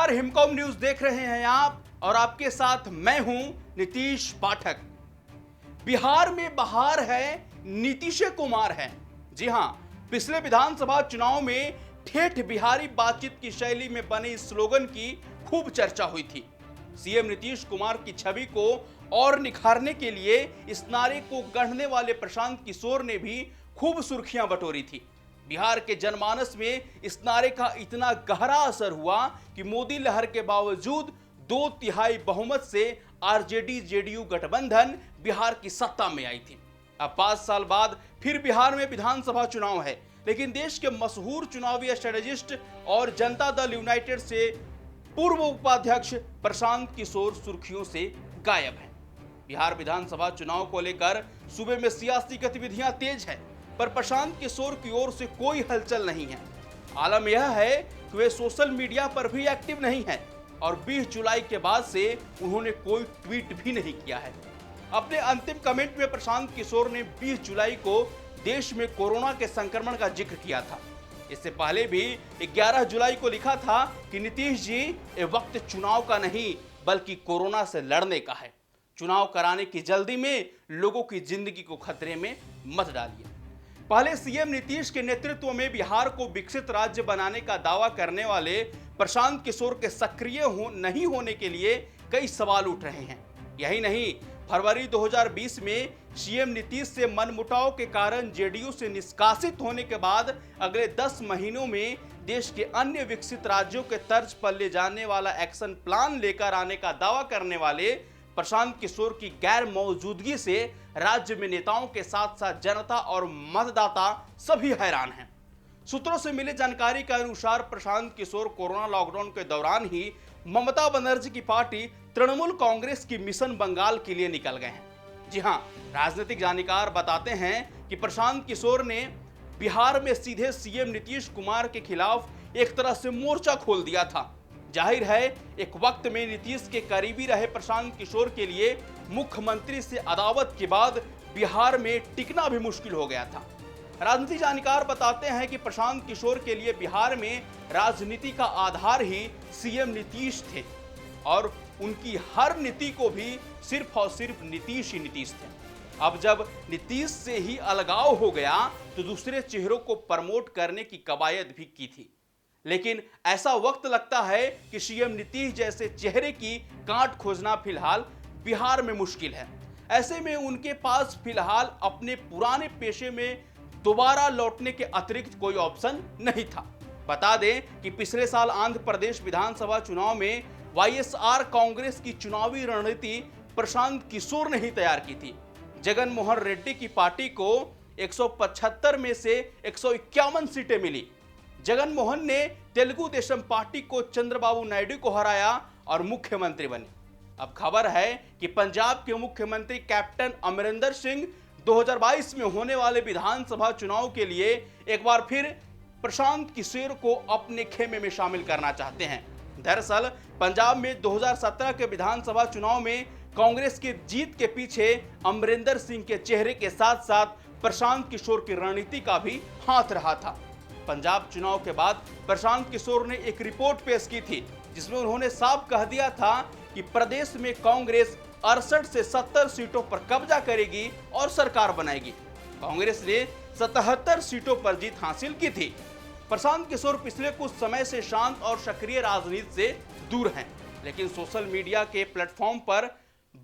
नमस्कार, हिमकॉम न्यूज देख रहे हैं आप और आपके साथ मैं हूं नीतीश पाठक। बिहार में बहार है, नीतीश कुमार है। जी हां, पिछले विधानसभा चुनाव में ठेठ बिहारी बातचीत की शैली में बने इस स्लोगन की खूब चर्चा हुई थी। सीएम नीतीश कुमार की छवि को और निखारने के लिए इस नारे को गढ़ने वाले प्रशांत किशोर ने भी खूब सुर्खियां बटोरी थी। बिहार के जनमानस में इस नारे का इतना गहरा असर हुआ कि मोदी लहर के बावजूद 2/3 बहुमत से आरजेडी जेडीयू गठबंधन बिहार की सत्ता में आई थी। अब 5 साल बाद फिर बिहार में विधानसभा चुनाव है, लेकिन देश के मशहूर चुनावी स्ट्रेटेजिस्ट और जनता दल यूनाइटेड से पूर्व उपाध्यक्ष प्रशांत किशोर सुर्खियों से गायब है। बिहार विधानसभा चुनाव को लेकर सूबे में सियासी गतिविधियां तेज है, पर प्रशांत किशोर की ओर से कोई हलचल नहीं है। आलम यह है कि वे सोशल मीडिया पर भी एक्टिव नहीं है और 20 जुलाई के बाद से उन्होंने कोई ट्वीट भी नहीं किया है। अपने अंतिम कमेंट में प्रशांत किशोर ने 20 जुलाई को देश में कोरोना के संक्रमण का जिक्र किया था। इससे पहले भी 11 जुलाई को लिखा था कि नीतीश जी, ये वक्त चुनाव का नहीं बल्कि कोरोना से लड़ने का है। चुनाव कराने की जल्दी में लोगों की जिंदगी को खतरे में मत डालिए। पहले सीएम नीतीश के नेतृत्व में बिहार को विकसित राज्य बनाने का दावा करने वाले प्रशांत किशोर के सक्रिय नहीं होने के लिए कई सवाल उठ रहे हैं। यही नहीं, फरवरी 2020 में सीएम नीतीश से मनमुटाव के कारण जेडीयू से निष्कासित होने के बाद अगले 10 महीनों में देश के अन्य विकसित राज्यों के तर्ज पर ले जाने वाला एक्शन प्लान लेकर आने का दावा करने वाले प्रशांत किशोर की गैर मौजूदगी से राज्य में नेताओं के साथ साथ जनता और मतदाता सभी हैरान हैं। सूत्रों से मिली जानकारी के अनुसार प्रशांत किशोर कोरोना लॉकडाउन के दौरान ही ममता बनर्जी की पार्टी तृणमूल कांग्रेस की मिशन बंगाल के लिए निकल गए हैं। जी हां, राजनीतिक जानकार बताते हैं कि प्रशांत किशोर ने बिहार में सीधे सीएम नीतीश कुमार के खिलाफ एक तरह से मोर्चा खोल दिया था। जाहिर है, एक वक्त में नीतीश के करीबी रहे प्रशांत किशोर के लिए मुख्यमंत्री से अदावत के बाद बिहार में टिकना भी मुश्किल हो गया था। राजनीतिक जानकार बताते हैं कि प्रशांत किशोर के लिए बिहार में राजनीति का आधार ही सीएम नीतीश थे और उनकी हर नीति को भी सिर्फ और सिर्फ नीतीश ही नीतीश थे। अब जब नीतीश से ही अलगाव हो गया तो दूसरे चेहरों को प्रमोट करने की कवायद भी की थी, लेकिन ऐसा वक्त लगता है कि सीएम नीतीश जैसे चेहरे की गांठ खोजना फिलहाल बिहार में मुश्किल है। ऐसे में उनके पास फिलहाल अपने पुराने पेशे में दोबारा लौटने के अतिरिक्त कोई ऑप्शन नहीं था। बता दें कि पिछले साल आंध्र प्रदेश विधानसभा चुनाव में वाईएसआर कांग्रेस की चुनावी रणनीति प्रशांत किशोर ने ही तैयार की थी। जगन मोहन रेड्डी की पार्टी को 175 में से 151 सीटें मिली। जगन मोहन ने तेलुगु देशम पार्टी को चंद्रबाबू नायडू को हराया और मुख्यमंत्री बने। अब खबर है कि पंजाब के मुख्यमंत्री कैप्टन अमरिंदर सिंह 2022 में होने वाले विधानसभा चुनाव के लिए एक बार फिर प्रशांत किशोर को अपने खेमे में शामिल करना चाहते हैं। दरअसल पंजाब में 2017 के विधानसभा चुनाव में कांग्रेस की जीत के पीछे अमरिंदर सिंह के चेहरे के साथ साथ प्रशांत किशोर की रणनीति का भी हाथ रहा था। पंजाब चुनाव के बाद प्रशांत किशोर ने एक रिपोर्ट पेश की थी, जिसमें उन्होंने साफ कह दिया था कि प्रदेश में कांग्रेस 68 से 70 सीटों पर कब्जा करेगी और सरकार बनाएगी। कांग्रेस ने 77 सीटों पर जीत हासिल की थी। प्रशांत किशोर पिछले कुछ समय से शांत और सक्रिय राजनीति से दूर हैं, लेकिन सोशल मीडिया के प्लेटफॉर्म पर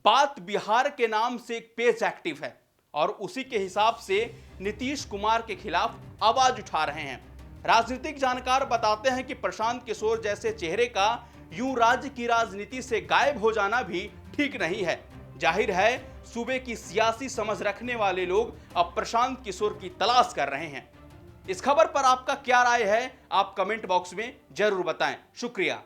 बात बिहार के नाम से एक पेज एक्टिव है और उसी के हिसाब से नीतीश कुमार के खिलाफ आवाज उठा रहे हैं। राजनीतिक जानकार बताते हैं कि प्रशांत किशोर जैसे चेहरे का यूं राज्य की राजनीति से गायब हो जाना भी ठीक नहीं है। जाहिर है, सूबे की सियासी समझ रखने वाले लोग अब प्रशांत किशोर की तलाश कर रहे हैं। इस खबर पर आपका क्या राय है, आप कमेंट बॉक्स में जरूर बताएं। शुक्रिया।